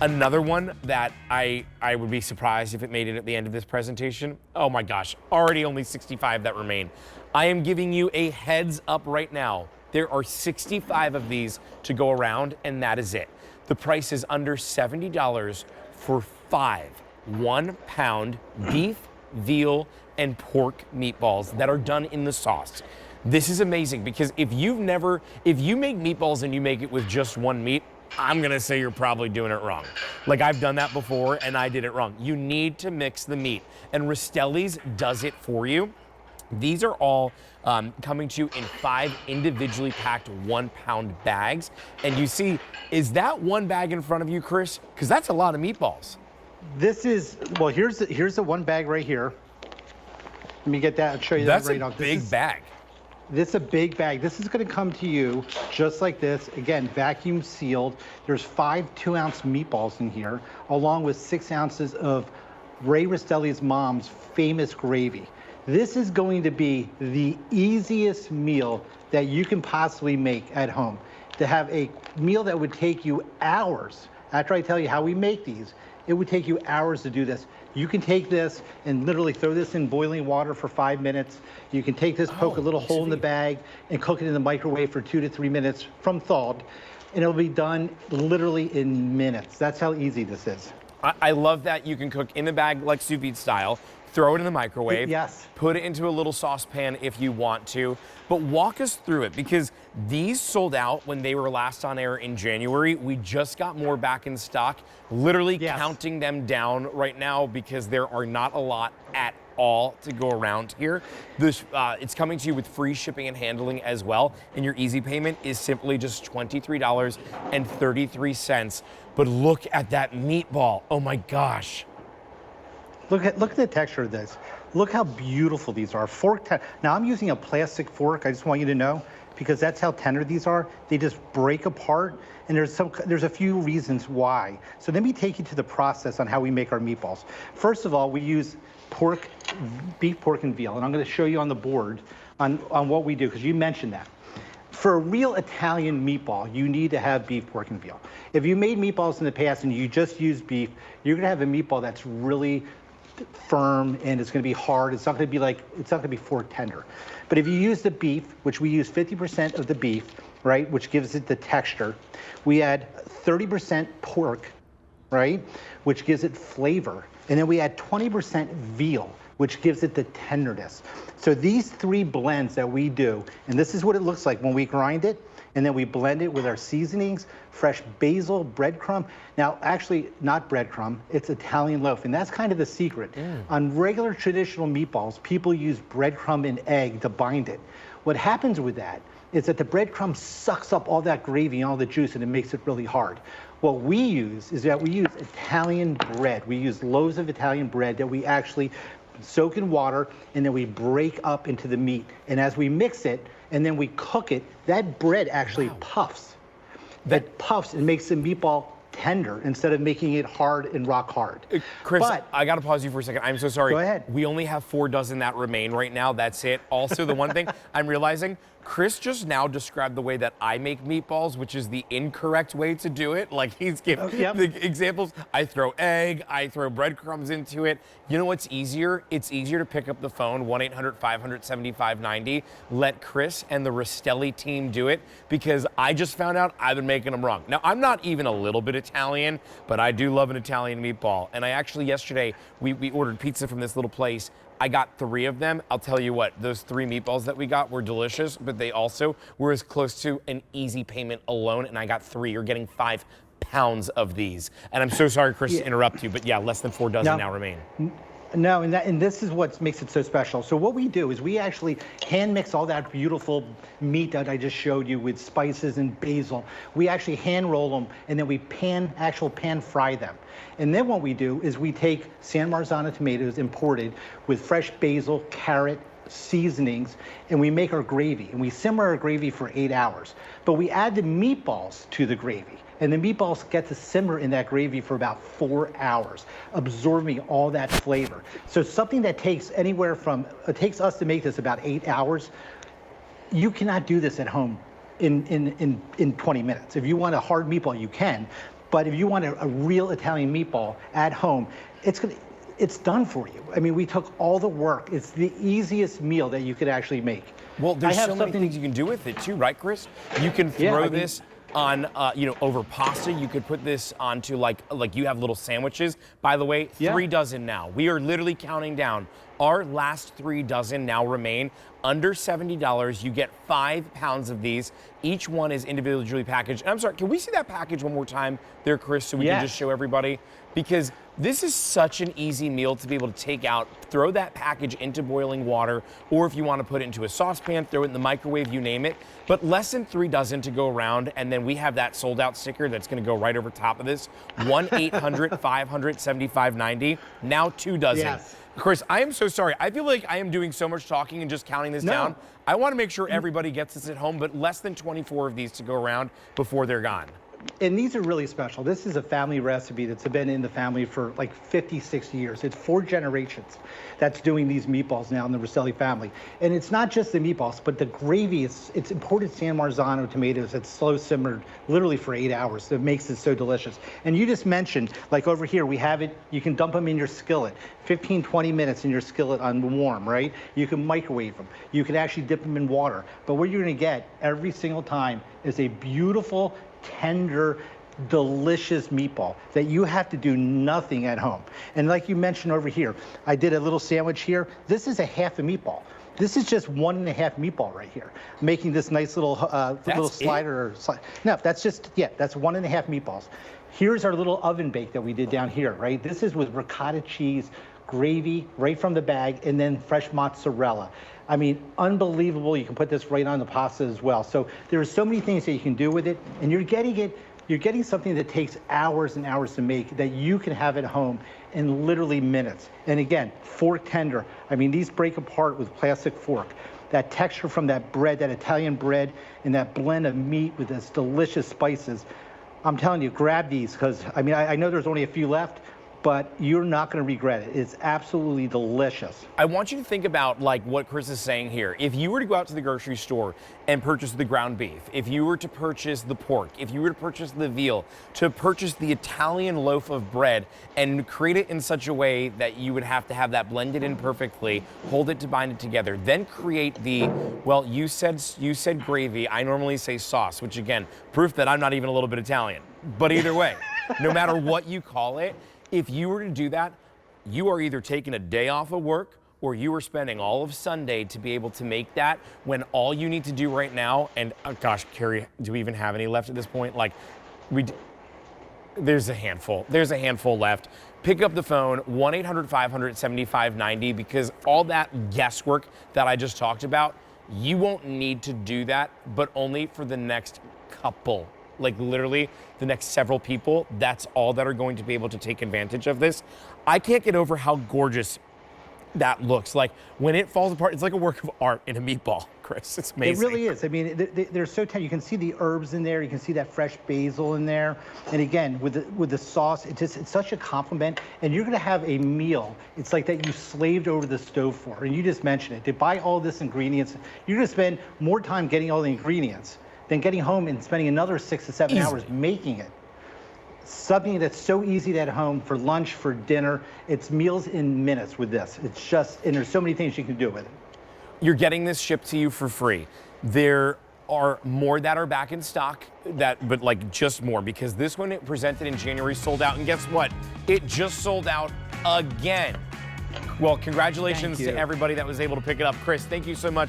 Another one that I would be surprised if it made it at the end of this presentation. Oh my gosh, already only 65 that remain. I am giving you a heads up right now. There are 65 of these to go around, and that is it. The price is under $70 for 5 1-pound beef, veal, and pork meatballs that are done in the sauce. This is amazing because if you make meatballs and you make it with just one meat, I'm gonna say you're probably doing it wrong. Like, I've done that before and I did it wrong. You need to mix the meat, and Rastelli's does it for you. These are all coming to you in 5 individually packed 1-pound bags. And you see, is that one bag in front of you, Chris? Because that's a lot of meatballs. This is, well, here's the one bag right here. Let me get that and show you that right now. That's a big bag. This is a big bag. This is going to come to you just like this. Again, vacuum sealed. There's 5 2-ounce meatballs in here, along with 6 ounces of Ray Rastelli's mom's famous gravy. This is going to be the easiest meal that you can possibly make at home. To have a meal that would take you hours, after I tell you how we make these, it would take you hours to do this. You can take this and literally throw this in boiling water for 5 minutes. You can take this, poke a little hole in the bag, and cook it in the microwave for 2 to 3 minutes from thawed. And it'll be done literally in minutes. That's how easy this is. I love that you can cook in the bag like sous vide style, throw it in the microwave, yes, put it into a little saucepan if you want to, but walk us through it because these sold out when they were last on air in January. We just got more back in stock, literally counting them down right now because there are not a lot at all to go around here. This it's coming to you with free shipping and handling as well, and your easy payment is simply just $23.33. But look at that meatball. Oh my gosh. Look at the texture of this. Look how beautiful these are. Now I'm using a plastic fork, I just want you to know, because that's how tender these are. They just break apart, and there's a few reasons why. So let me take you to the process on how we make our meatballs. First of all, we use beef, pork, and veal, and I'm gonna show you on the board on what we do, because you mentioned that. For a real Italian meatball, you need to have beef, pork, and veal. If you made meatballs in the past and you just use beef, you're gonna have a meatball that's really firm and it's going to be hard. It's not going to be fork tender. But if you use the beef, which we use 50% of the beef, right, which gives it the texture, we add 30% pork, right, which gives it flavor, and then we add 20% veal, which gives it the tenderness. So these 3 blends that we do, and this is what it looks like when we grind it, and then we blend it with our seasonings, fresh basil, breadcrumb. Now, actually, not breadcrumb, it's Italian loaf, and that's kind of the secret. On regular traditional meatballs, people use breadcrumb and egg to bind it. What happens with that is that the breadcrumb sucks up all that gravy and all the juice, and it makes it really hard. What we use is that we use Italian bread. We use loaves of Italian bread that we actually soak in water, and then we break up into the meat. And as we mix it, and then we cook it, that bread actually puffs. That puffs and makes the meatball tender instead of making it hard and rock hard. Chris, I gotta pause you for a second. I'm so sorry. Go ahead. We only have 4 dozen that remain right now. That's it. Also, the one thing I'm realizing, Chris just now described the way that I make meatballs, which is the incorrect way to do it. Like, he's giving the examples. I throw egg, I throw breadcrumbs into it. You know what's easier? It's easier to pick up the phone, 1-800-500-7590. Let Chris and the Rastelli team do it, because I just found out I've been making them wrong. Now, I'm not even a little bit Italian, but I do love an Italian meatball. And I actually, yesterday, we ordered pizza from this little place. I got 3 of them. I'll tell you what, those 3 meatballs that we got were delicious, but they also were as close to an easy payment alone, and I got 3. You're getting 5 pounds of these. And I'm so sorry, Chris, to interrupt you, but yeah, less than 4 dozen now remain. No, and this is what makes it so special. So what we do is we actually hand mix all that beautiful meat that I just showed you with spices and basil. We actually hand roll them, and then we pan fry them. And then what we do is we take San Marzano tomatoes imported with fresh basil, carrot, seasonings, and we make our gravy. And we simmer our gravy for 8 hours. But we add the meatballs to the gravy. And the meatballs get to simmer in that gravy for about 4 hours, absorbing all that flavor. So something that takes anywhere from, it takes us to make this about 8 hours. You cannot do this at home in 20 minutes. If you want a hard meatball, you can. But if you want a real Italian meatball at home, it's done for you. I mean, we took all the work. It's the easiest meal that you could actually make. Well, there's so many things you can do with it too, right, Chris? You can throw this on, over pasta. You could put this onto like you have little sandwiches. By the way, 3 dozen now. We are literally counting down. Our last 3 dozen now remain. Under $70, you get 5 pounds of these. Each one is individually packaged. And I'm sorry, can we see that package one more time there, Chris, so we can just show everybody? Because this is such an easy meal to be able to take out, throw that package into boiling water, or if you want to put it into a saucepan, throw it in the microwave, you name it. But less than 3 dozen to go around, and then we have that sold out sticker that's going to go right over top of this. 1-800-500-7590. Now 2 dozen. Yes. Chris, I am so sorry. I feel like I am doing so much talking and just counting this down. I want to make sure everybody gets this at home, but less than 24 of these to go around before they're gone. And these are really special. This is a family recipe that's been in the family for like 50, 60 years. It's 4 generations that's doing these meatballs now in the Rastelli family. And it's not just the meatballs, but the gravy. It's imported San Marzano tomatoes that's slow simmered literally for 8 hours. That makes it so delicious. And you just mentioned, like over here, we have it, you can dump them in your skillet. 15, 20 minutes in your skillet on warm, right? You can microwave them. You can actually dip them in water. But what you're gonna get every single time is a beautiful, tender, delicious meatball that you have to do nothing at home. And like you mentioned over here, I did a little sandwich here. This is a half a meatball. This is just 1.5 meatball right here, making this nice little slider. No, that's just, that's 1.5 meatballs. Here's our little oven bake that we did down here, right? This is with ricotta cheese, gravy right from the bag, and then fresh mozzarella. I mean, unbelievable. You can put this right on the pasta as well. So there are so many things that you can do with it, and you're getting something that takes hours and hours to make that you can have at home in literally minutes. And again, fork tender. I mean, these break apart with plastic fork. That texture from that bread, that Italian bread, and that blend of meat with this delicious spices. I'm telling you, grab these, because I mean, I know there's only a few left, but you're not going to regret it. It's absolutely delicious. I want you to think about like what Chris is saying here. If you were to go out to the grocery store and purchase the ground beef, if you were to purchase the pork, if you were to purchase the veal, to purchase the Italian loaf of bread and create it in such a way that you would have to have that blended in perfectly, hold it to bind it together, then create the, well, you said gravy, I normally say sauce, which again, proof that I'm not even a little bit Italian. But either way, no matter what you call it, if you were to do that, you are either taking a day off of work or you are spending all of Sunday to be able to make that, when all you need to do right now, and gosh, Carrie, do we even have any left at this point? Like, there's a handful left. Pick up the phone, 1-800-500-7590, because all that guesswork that I just talked about, you won't need to do that, but only for the next couple. Like literally the next several people, that's all that are going to be able to take advantage of this. I can't get over how gorgeous that looks. Like when it falls apart, it's like a work of art in a meatball, Chris. It's amazing. It really is. I mean, they're so tender. You can see the herbs in there. You can see that fresh basil in there. And again, with the sauce, it's such a compliment. And you're going to have a meal. It's like that you slaved over the stove for. And you just mentioned it. To buy all this ingredients, you're going to spend more time getting all the ingredients than getting home and spending another 6 to 7 hours making it. Something that's so easy at home for lunch, for dinner. It's meals in minutes with this. It's just, and there's so many things you can do with it. You're getting this shipped to you for free. There are more that are back in stock, but like just more, because this one it presented in January sold out, and guess what? It just sold out again. Well, congratulations to everybody that was able to pick it up. Chris, thank you so much